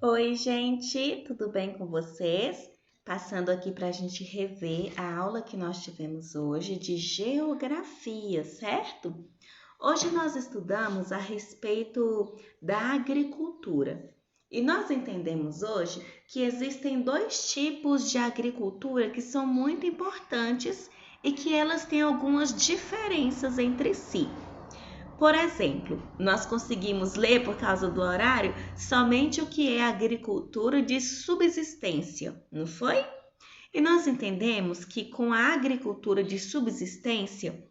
Oi, gente, tudo bem com vocês? Passando aqui para a gente rever a aula que nós tivemos hoje de geografia, certo? Hoje nós estudamos a respeito da agricultura e nós entendemos hoje que existem dois tipos de agricultura que são muito importantes e que elas têm algumas diferenças entre si. Por exemplo, nós conseguimos ler, por causa do horário, somente o que é agricultura de subsistência, não foi? E nós entendemos que com a agricultura de subsistência,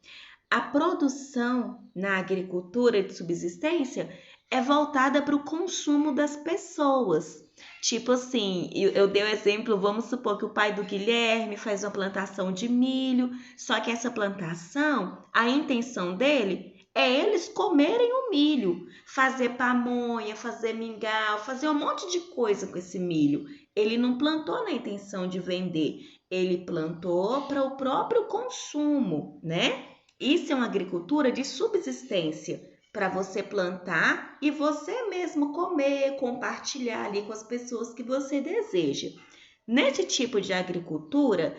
a produção na agricultura de subsistência é voltada para o consumo das pessoas. Tipo assim, eu dei o exemplo, vamos supor que o pai do Guilherme faz uma plantação de milho, só que essa plantação, a intenção dele é eles comerem o milho, fazer pamonha, fazer mingau, fazer um monte de coisa com esse milho. Ele não plantou na intenção de vender, ele plantou para o próprio consumo, né? Isso é uma agricultura de subsistência, para você plantar e você mesmo comer, compartilhar ali com as pessoas que você deseja. Nesse tipo de agricultura,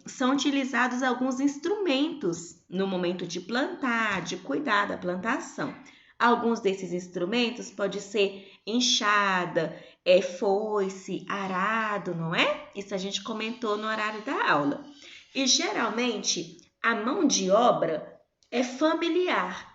são utilizados alguns instrumentos no momento de plantar, de cuidar da plantação. Alguns desses instrumentos pode ser enxada, foice, arado, não é? Isso a gente comentou no horário da aula. E geralmente a mão de obra é familiar,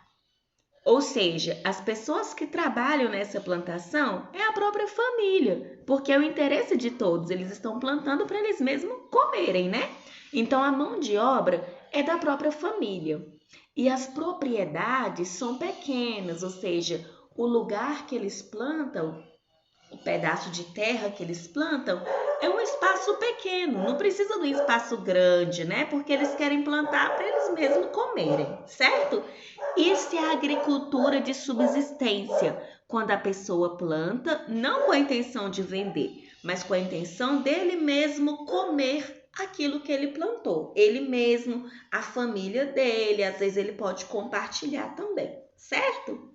ou seja, as pessoas que trabalham nessa plantação é a própria família, porque é o interesse de todos, eles estão plantando para eles mesmos comerem, né? Então a mão de obra é da própria família. E as propriedades são pequenas, ou seja, o lugar que eles plantam, o pedaço de terra que eles plantam, é um espaço pequeno, não precisa de um espaço grande, né? Porque eles querem plantar para eles mesmos comerem, certo? Isso é a agricultura de subsistência, quando a pessoa planta não com a intenção de vender, mas com a intenção dele mesmo comer aquilo que ele plantou. Ele mesmo, a família dele, às vezes ele pode compartilhar também, certo?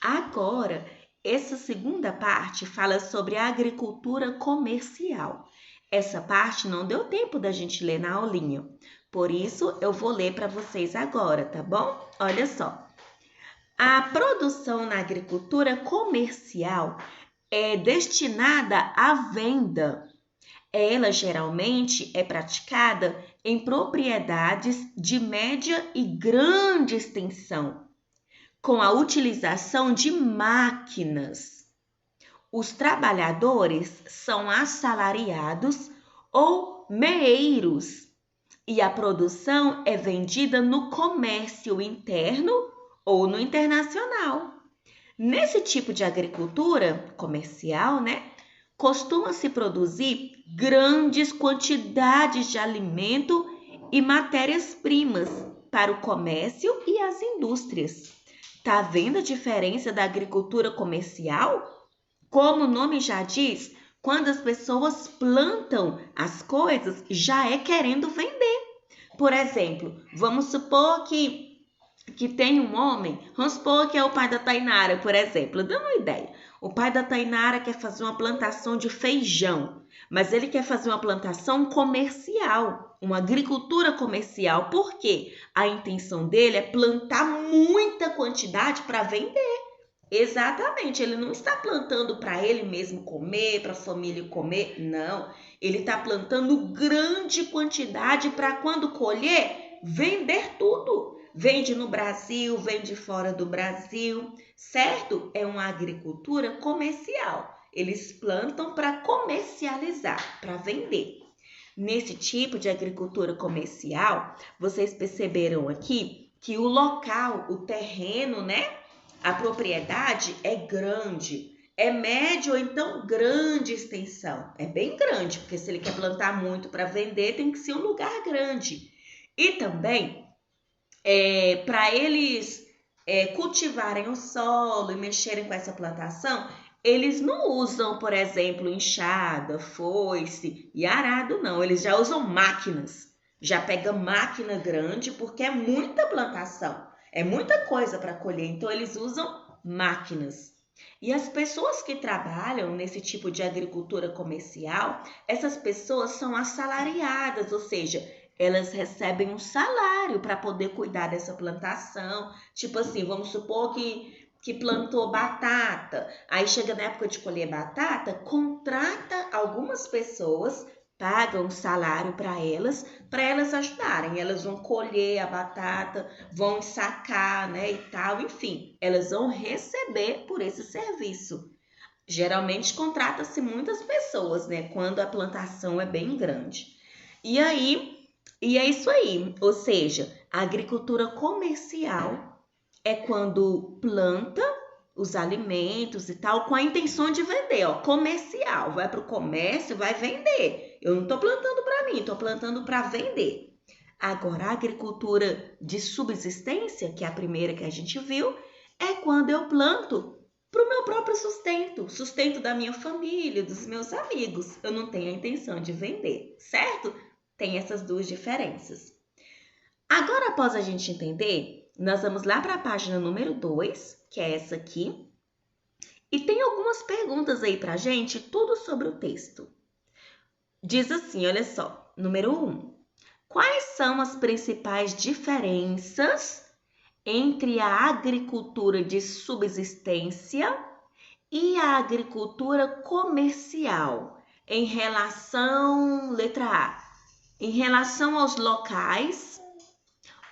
Agora, essa segunda parte fala sobre a agricultura comercial. Essa parte não deu tempo da gente ler na aulinha, por isso eu vou ler para vocês agora, tá bom? Olha só. A produção na agricultura comercial é destinada à venda. Ela geralmente é praticada em propriedades de média e grande extensão, com a utilização de máquinas. Os trabalhadores são assalariados ou meeiros e a produção é vendida no comércio interno ou no internacional. Nesse tipo de agricultura comercial, né, costuma-se produzir grandes quantidades de alimento e matérias-primas para o comércio e as indústrias. Tá vendo a diferença da agricultura comercial? Como o nome já diz, quando as pessoas plantam as coisas, já é querendo vender. Por exemplo, vamos supor que tem um homem, vamos supor que é o pai da Tainara, por exemplo, dando uma ideia. O pai da Tainara quer fazer uma plantação de feijão, mas ele quer fazer uma plantação comercial, uma agricultura comercial. Por quê? A intenção dele é plantar muita quantidade para vender. Exatamente, ele não está plantando para ele mesmo comer, para a família comer, não. Ele está plantando grande quantidade para quando colher, vender tudo. Vende no Brasil, vende fora do Brasil, certo? É uma agricultura comercial. Eles plantam para comercializar, para vender. Nesse tipo de agricultura comercial, vocês perceberam aqui que o local, o terreno, né? A propriedade é grande, é média ou então grande extensão. É bem grande, porque se ele quer plantar muito para vender, tem que ser um lugar grande. E também, para eles cultivarem o solo e mexerem com essa plantação, eles não usam, por exemplo, enxada, foice e arado, não. Eles já usam máquinas. Já pega máquina grande, porque é muita plantação. É muita coisa para colher, então eles usam máquinas. E as pessoas que trabalham nesse tipo de agricultura comercial, essas pessoas são assalariadas, ou seja, elas recebem um salário para poder cuidar dessa plantação. Tipo assim, vamos supor que plantou batata, aí chega na época de colher batata, contrata algumas pessoas, paga um salário para elas ajudarem. Elas vão colher a batata, vão sacar, né, e tal, enfim, elas vão receber por esse serviço. Geralmente contrata-se muitas pessoas, né, quando a plantação é bem grande. E aí, e é isso aí, ou seja, a agricultura comercial é quando planta os alimentos e tal com a intenção de vender, ó, comercial, vai para o comércio, vai vender. Eu não estou plantando para mim, estou plantando para vender. Agora, a agricultura de subsistência, que é a primeira que a gente viu, é quando eu planto para o meu próprio sustento, sustento da minha família, dos meus amigos. Eu não tenho a intenção de vender, certo? Tem essas duas diferenças. Agora, após a gente entender, nós vamos lá para a página número 2, que é essa aqui. E tem algumas perguntas aí para a gente, tudo sobre o texto. Diz assim, olha só, número 1. Quais são as principais diferenças entre a agricultura de subsistência e a agricultura comercial em relação, letra A, em relação aos locais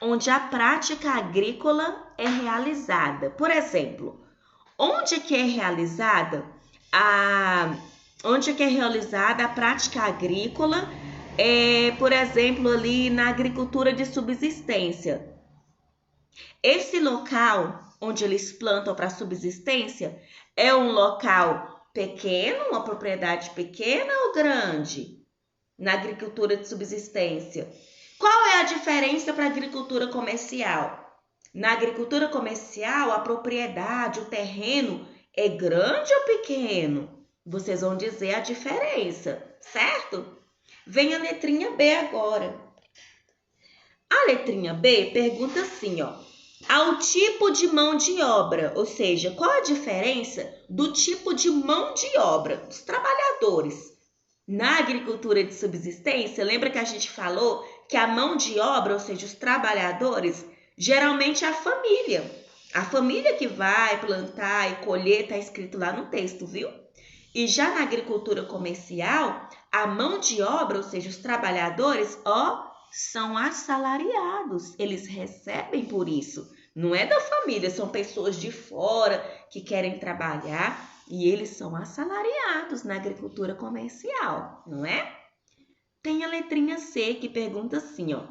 onde a prática agrícola é realizada? Por exemplo, onde que é realizada a prática agrícola? Por exemplo, ali na agricultura de subsistência. Esse local onde eles plantam para subsistência é um local pequeno, uma propriedade pequena ou grande? Na agricultura de subsistência. Qual é a diferença para a agricultura comercial? Na agricultura comercial, a propriedade, o terreno é grande ou pequeno? Vocês vão dizer a diferença, certo? Vem a letrinha B agora. A letrinha B pergunta assim, ó. Ao tipo de mão de obra, ou seja, qual a diferença do tipo de mão de obra dos trabalhadores? Na agricultura de subsistência, lembra que a gente falou que a mão de obra, ou seja, os trabalhadores, geralmente é a família. A família que vai plantar e colher, está escrito lá no texto, viu? E já na agricultura comercial, a mão de obra, ou seja, os trabalhadores, são assalariados. Eles recebem por isso. Não é da família, são pessoas de fora que querem trabalhar e eles são assalariados na agricultura comercial, não é? Tem a letrinha C que pergunta assim, ó.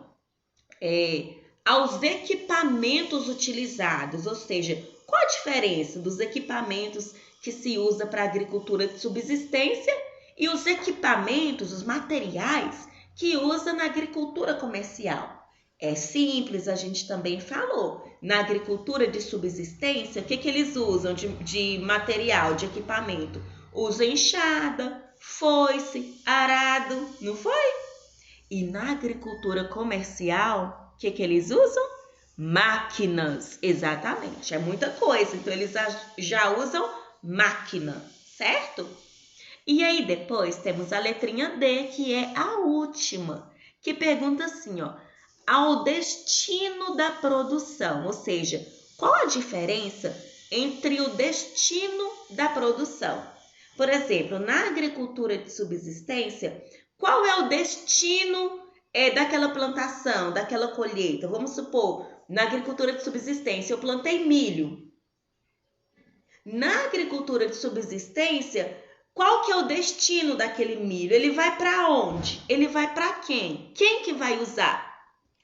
Aos equipamentos utilizados, ou seja, qual a diferença dos equipamentos que se usa para a agricultura de subsistência e os equipamentos, os materiais que usa na agricultura comercial? É simples, a gente também falou. Na agricultura de subsistência, o que eles usam de material, de equipamento? Usam enxada, foice, arado, não foi? E na agricultura comercial, o que eles usam? Máquinas, exatamente. É muita coisa, então eles já usam máquina, certo? E aí depois temos a letrinha D, que é a última, que pergunta assim, ó, ao destino da produção, ou seja, qual a diferença entre o destino da produção? Por exemplo, na agricultura de subsistência, qual é o destino daquela plantação, daquela colheita? Vamos supor, na agricultura de subsistência, eu plantei milho. Na agricultura de subsistência, qual que é o destino daquele milho? Ele vai para onde? Ele vai para quem? Quem que vai usar?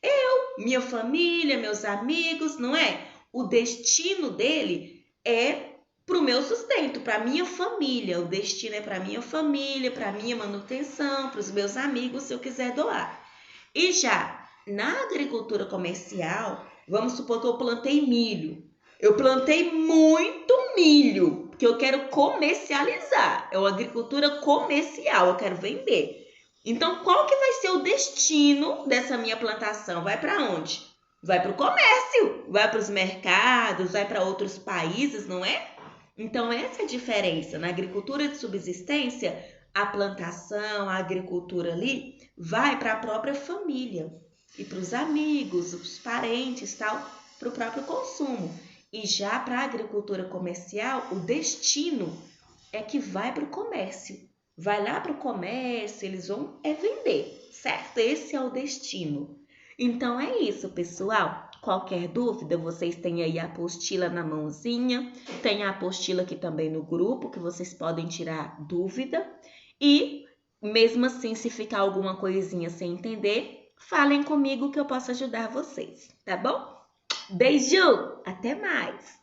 Eu, minha família, meus amigos, não é? O destino dele é para o meu sustento, para a minha família. O destino é para a minha família, para a minha manutenção, para os meus amigos, se eu quiser doar. E já na agricultura comercial, vamos supor que eu plantei milho. Eu plantei muito milho, porque eu quero comercializar. É uma agricultura comercial, eu quero vender. Então, qual que vai ser o destino dessa minha plantação? Vai para onde? Vai para o comércio, vai para os mercados, vai para outros países, não é? Então, essa é a diferença. Na agricultura de subsistência, a plantação, a agricultura ali, vai para a própria família e para os amigos, os parentes, tal, para o próprio consumo. E já para a agricultura comercial, o destino é que vai para o comércio. Vai lá para o comércio, eles vão vender, certo? Esse é o destino. Então é isso, pessoal. Qualquer dúvida, vocês têm aí a apostila na mãozinha, tem a apostila aqui também no grupo, que vocês podem tirar dúvida. E, mesmo assim, se ficar alguma coisinha sem entender, falem comigo que eu posso ajudar vocês, tá bom? Beijo! Até mais!